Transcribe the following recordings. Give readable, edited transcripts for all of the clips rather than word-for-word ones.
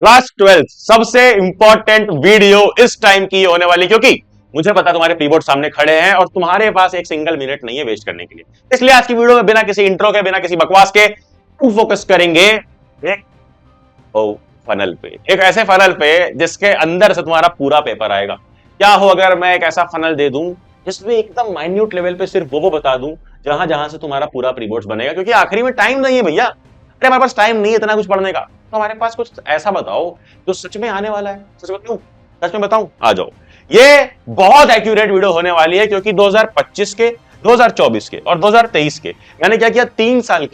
Class 12 सबसे important video इस time की होने वाली, क्योंकि मुझे पता तुम्हारे प्रीबोर्ड सामने खड़े हैं और तुम्हारे पास एक सिंगल मिनट नहीं है वेस्ट करने के लिए। इसलिए आज की वीडियो में बिना किसी इंट्रो के, बिना किसी बकवास के फोकस करेंगे एक फनल पे, एक ऐसे फनल पे जिसके अंदर से तुम्हारा पूरा पेपर आएगा। क्या हो अगर मैं एक ऐसा फनल दे दूं जिसमें एकदम माइन्यूट लेवल पे सिर्फ वो बता दूं जहां जहां से तुम्हारा पूरा प्रीबोर्ड बनेगा, क्योंकि आखिरी में टाइम नहीं है भैया। अरे हमारे पास टाइम नहीं है इतना कुछ पढ़ने का, तो हमारे पास कुछ ऐसा बताओ जो सच में आने वाला है। सच बताऊं? सच में बताऊं? आ जाओ। ये बहुत एक्यूरेट वीडियो होने वाली है, क्योंकि 2025 के, 2024 के और 2023 के मैंने क्या किया, 3 साल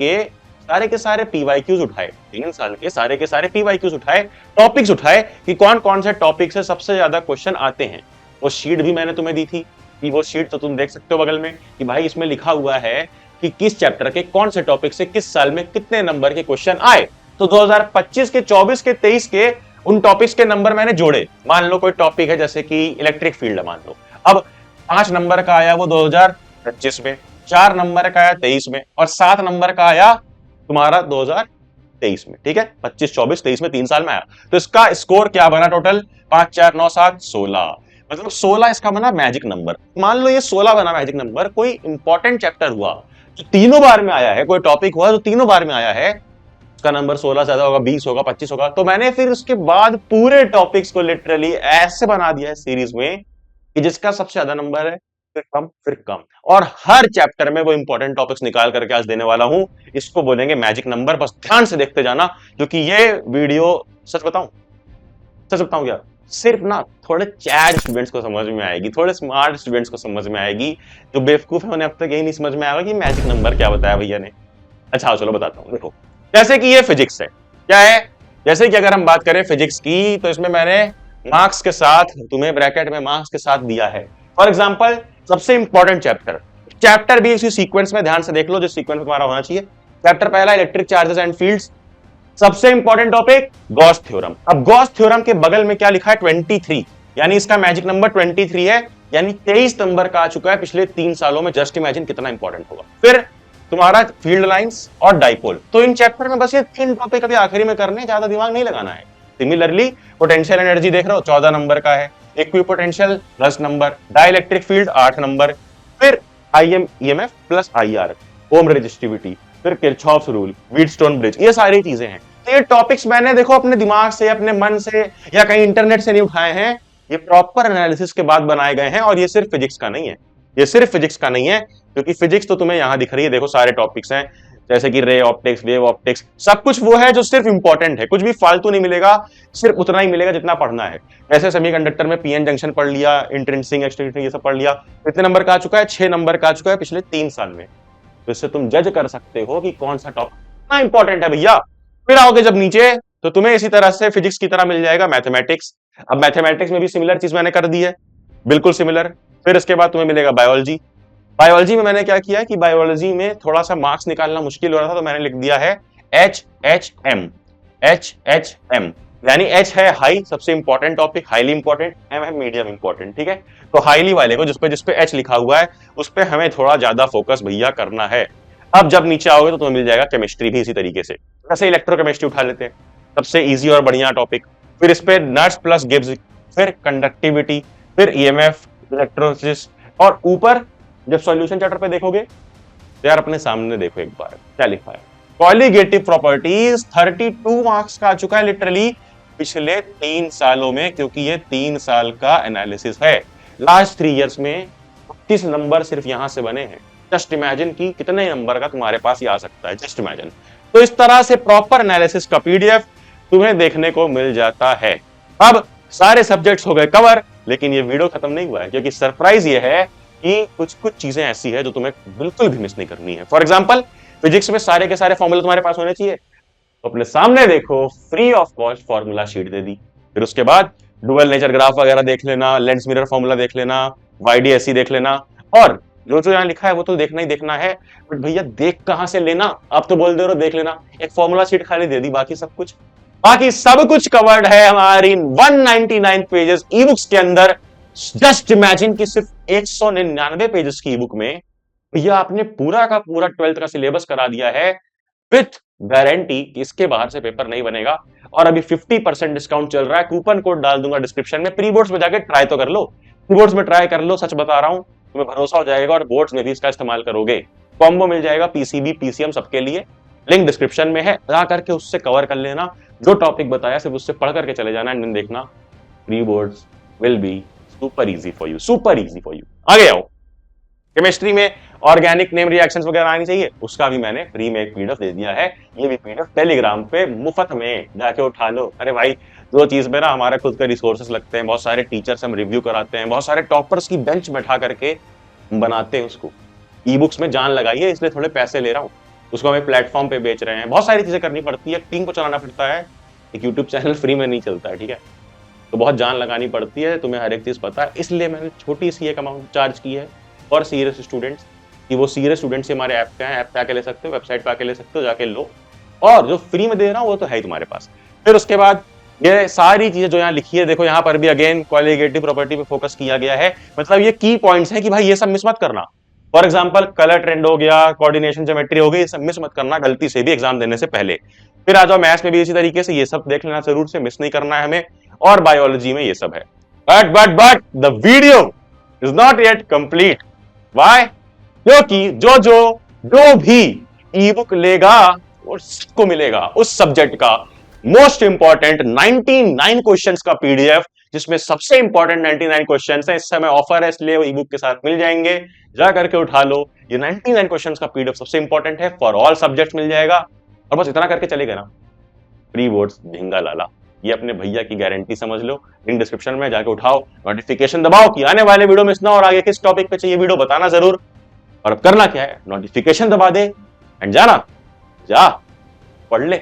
के सारे पीवाईक्यूज उठाए। 3 साल के सारे पीवाईक्यूज उठाए, टॉपिक्स उठाए कि कौन कौन से टॉपिक से सबसे ज्यादा क्वेश्चन आते हैं। वो शीट भी मैंने तुम्हें दी थी कि वो शीट तो तुम देख सकते हो बगल में कि भाई इसमें लिखा हुआ है कि किस चैप्टर के कौन से टॉपिक से किस साल में कितने नंबर के क्वेश्चन आए। तो 2025 के, 24 के, 23 के उन टॉपिक्स के नंबर मैंने जोड़े। मान लो कोई टॉपिक है जैसे कि इलेक्ट्रिक फील्ड, मान लो अब 5 नंबर का आया वो 2025 में, 4 नंबर का आया 23 में और 7 नंबर का आया तुम्हारा 2023 में। ठीक है, 25, 24, 23 में 3 साल में आया। तो इसका स्कोर क्या बना टोटल? 5, 4, 9, 7, 16। मतलब 16 इसका बना मैजिक नंबर। मान लो ये 16 बना मैजिक नंबर। कोई इंपॉर्टेंट चैप्टर हुआ जो तीनों बार में आया है, कोई टॉपिक हुआ जो तीनों बार में आया है, उसका नंबर 16 ज्यादा होगा, 20 होगा, 25 होगा। तो मैंने फिर उसके बाद पूरे टॉपिक्स को लिटरली ऐसे बना दिया है सीरीज में कि जिसका सबसे ज्यादा नंबर है फिर कम फिर कम, और हर चैप्टर में वो इंपॉर्टेंट टॉपिक्स निकाल करके आज देने वाला हूं। इसको बोलेंगे मैजिक नंबर। बस ध्यान से देखते जाना, क्योंकि ये वीडियो, सच बताऊं क्या, सिर्फ ना थोड़े चैट स्टूडेंट्स को समझ में आएगी, थोड़े स्मार्ट स्टूडेंट्स को समझ में आएगी। जो बेवकूफ है उन्हें अब तक यही नहीं समझ में आएगा कि मैजिक नंबर क्या बताया भैया ने। अच्छा चलो बताता हूं। देखो, जैसे कि ये फिजिक्स है, क्या है, जैसे कि अगर हम बात करें फिजिक्स की, तो इसमें मैंने मार्क्स के साथ, तुम्हें ब्रैकेट में मार्क्स के साथ दिया है। फॉर एग्जाम्पल सबसे इंपॉर्टेंट चैप्टर भी इसी सीक्वेंस में ध्यान से देख लो जिस सीक्वेंस में तुम्हारा होना चाहिए। चैप्टर पहला इलेक्ट्रिक चार्जेस एंड फील्ड्स, सबसे इंपॉर्टेंट टॉपिक गॉस थ्योरम। अब गॉस थ्योरम के बगल में क्या लिखा है? 23, यानी इसका मैजिक नंबर 23 है, यानी 23 नंबर का आ चुका है पिछले 3 सालों में। जस्ट इमेजिन कितना इंपॉर्टेंट होगा। फिर तुम्हारा फील्ड लाइंस और डाइपोल। तो इन चैप्टर में बस ये 3 टॉपिक अभी आखिरी में करने, ज्यादा दिमाग नहीं लगाना है। सिमिलरली पोटेंशियल एनर्जी देख रहे हो, 14 नंबर का है। Equipotential 10 number, dielectric field 8 number, फिर आईएम ईएमएफ प्लस आईआर, ओम रेजिस्टिविटी, फिर किरचॉफ्स रूल, व्हीटस्टोन ब्रिज, ये सारी चीजें हैं। तो ये टॉपिक्स मैंने देखो अपने दिमाग से, अपने मन से या कहीं इंटरनेट से नहीं उठाए हैं। ये प्रॉपर एनालिसिस के बाद बनाए गए हैं। और ये सिर्फ फिजिक्स का नहीं है, ये सिर्फ फिजिक्स का नहीं है, क्योंकि फिजिक्स तो तुम्हें यहां दिख रही है, देखो सारे टॉपिक्स हैं जैसे कि रे ऑप्टिक्स, वेव ऑप्टिक्स, सब कुछ वो है जो सिर्फ इंपॉर्टेंट है। कुछ भी फालतू नहीं मिलेगा, सिर्फ उतना ही मिलेगा जितना पढ़ना है। ऐसे सेमीकंडक्टर में पीएन जंक्शन पढ़ लिया, इंट्रिंसिक एक्सट्रिंसिक ये सब पढ़ लिया। कितने नंबर का आ चुका है? 6 नंबर का आ चुका है पिछले 3 साल में। तो इससे तुम जज कर सकते हो कि कौन सा टॉपिक कितना इंपॉर्टेंट है भैया। फिर आओगे जब नीचे, तो तुम्हें इसी तरह से फिजिक्स की तरह मिल जाएगा मैथमेटिक्स। अब मैथमेटिक्स में भी सिमिलर चीज मैंने कर दी है, बिल्कुल सिमिलर। फिर इसके बाद तुम्हें मिलेगा बायोलॉजी। बायोलॉजी में मैंने क्या किया कि बायोलॉजी में थोड़ा सा मार्क्स निकालना मुश्किल हो रहा था, तो मैंने लिख दिया है H H M, H H M, यानी एच है हाई, सबसे important topic, highly important, M है मीडियम इंपॉर्टेंट। ठीक है, तो हाईली वाले को, जिसपे एच लिखा हुआ है, उस पर हमें थोड़ा ज्यादा फोकस भैया करना है। अब जब नीचे आओगे तो तुम्हें मिल जाएगा केमिस्ट्री भी इसी तरीके से। वैसे इलेक्ट्रोकेमिस्ट्री उठा लेते हैं, सबसे इजी और बढ़िया टॉपिक। फिर इस पे नट्स प्लस गिब्स, फिर कंडक्टिविटी, फिर ईएमएफ, इलेक्ट्रोलिसिस, और ऊपर जब सॉल्यूशन चैप्टर पे देखोगे तो यार अपने सामने देखो एक बार क्या लिखा है। कॉलीगेटिव प्रॉपर्टीज 32 मार्क्स का आ चुका है लिटरली पिछले 3 सालों में, क्योंकि ये 3 साल का एनालिसिस है। लास्ट 3 इयर्स में 25 नंबर सिर्फ यहां से बने हैं। जस्ट इमेजिन कि कितने नंबर का तुम्हारे पास ये आ सकता है, जस्ट इमेजिन। तो इस तरह से प्रॉपर एनालिसिस का पीडीएफ तुम्हें देखने को मिल जाता है। अब सारे सब्जेक्ट्स हो गए कवर, लेकिन ये वीडियो खत्म नहीं हुआ है, क्योंकि सरप्राइज ये है कि कुछ कुछ चीजें ऐसी है जो तुम्हें बिल्कुल भी मिस नहीं करनी है। फॉर एग्जाम्पल फिजिक्स में सारे के सारे फॉर्मूले तुम्हारे पास होने चाहिए, तो अपने सामने देखो, free of cost formula sheet दे दी। फिर उसके बाद डुअल नेचर ग्राफ वगैरह देख लेना, लेंस मिरर फॉर्मूला देख लेना, वाईडीएससी देख लेना, और जो जो यहाँ लिखा है वो तो देखना ही देखना है। बट भैया देख कहां से लेना, आप तो बोल दे रहे हो देख लेना। एक फॉर्मूला शीट खाली दे दी, बाकी सब कुछ कवर्ड है हमारी 199 पेजेस ई बुक्स के अंदर। जस्ट इमेजिन कि सिर्फ 199 पेजेस की ई बुक में भैया आपने पूरा का पूरा 12th का सिलेबस करा दिया है, विथ गारंटी कि इसके बाहर से पेपर नहीं बनेगा। और अभी 50% डिस्काउंट चल रहा है, कूपन कोड डाल दूंगा डिस्क्रिप्शन में। प्री बोर्ड्स में जाके ट्राई तो कर लो, प्री बोर्ड्स में ट्राई कर लो, सच बता रहा हूं, तुम्हें भरोसा हो जाएगा और बोर्ड्स में भी इसका इस्तेमाल करोगे। कॉम्बो मिल जाएगा पीसीबी पीसीएम सबके लिए, लिंक डिस्क्रिप्शन में है, जा करके उससे कवर कर लेना। जो टॉपिक बताया सिर्फ उससे पढ़ करके चले जाना, एंड देखना pre boards will be super easy for you, super easy for you. आगे आओ, केमिस्ट्री में ऑर्गेनिक नेम रिएक्शंस वगैरह आनी चाहिए, उसका भी मैंने फ्री में एक पीडीएफ दे दिया है। ये भी पीडीएफ टेलीग्राम पे मुफ्त में जाके उठा लो। अरे भाई, जो चीज में ना हमारे खुद के रिसोर्सेस लगते हैं, बहुत सारे टीचर्स हम रिव्यू कराते हैं, बहुत सारे टॉपर्स की बेंच बैठा करके बनाते हैं उसको। ई बुक्स में जान लगाई है, इसलिए थोड़े पैसे ले रहा हूँ, उसको हमें प्लेटफॉर्म पे बेच रहे हैं। बहुत सारी चीजें करनी पड़ती है, टीम को चलाना पड़ता है, एक यूट्यूब चैनल फ्री में नहीं चलता है, ठीक है, तो बहुत जान लगानी पड़ती है, तुम्हें हर एक चीज पता है। इसलिए मैंने छोटी सी एक अमाउंट चार्ज की है फॉर सीरियस स्टूडेंट्स, कि वो सीरियस स्टूडेंट्स हमारे ऐप पे हैं, ऐप पे आके ले सकते हो, वेबसाइट पे आके ले सकते हो, जाके लो। और जो फ्री में दे रहा हूँ वो तो है ही तुम्हारे पास। फिर उसके बाद ये सारी चीजें जो यहाँ लिखी है, देखो यहाँ पर भी अगेन क्वालिटेटिव प्रॉपर्टी पे फोकस किया गया है। मतलब ये की पॉइंट्स हैं कि भाई ये सब मिस मत करना। फॉर एग्जांपल कलर ट्रेंड हो गया, कोऑर्डिनेशन ज्योमेट्री हो गई, ये सब मिस मत करना गलती से भी एग्जाम देने से पहले। फिर आ जाओ मैथ्स में भी इसी तरीके से, ये सब देख लेना जरूर से, मिस नहीं करना है हमें। और बायोलॉजी में ये सब है। But the video is not yet complete. Why? क्योंकि जो भी ई बुक लेगा वो सबको मिलेगा उस सब्जेक्ट का मोस्ट इंपॉर्टेंट 99 क्वेश्चंस का पीडीएफ, जिसमें सबसे इंपॉर्टेंट 99 क्वेश्चंस हैं। इस समय ऑफर है, इसलिए वो ई बुक के साथ मिल जाएंगे, जा करके उठा लो। ये 99 क्वेश्चंस का पीडीएफ सबसे इंपॉर्टेंट है, फॉर ऑल सब्जेक्ट्स मिल जाएगा। और बस इतना करके चलेगा ना, प्री बोर्ड्स ढींगा लाला, ये अपने भैया की गारंटी समझ लो। लिंक डिस्क्रिप्शन में जाके उठाओ, नोटिफिकेशन दबाओ कि आने वाले वीडियो मिस ना हो, और आगे किस टॉपिक पे चाहिए वीडियो बताना जरूर। और अब करना क्या है, नोटिफिकेशन दबा दे एंड जाना, जा पढ़ ले।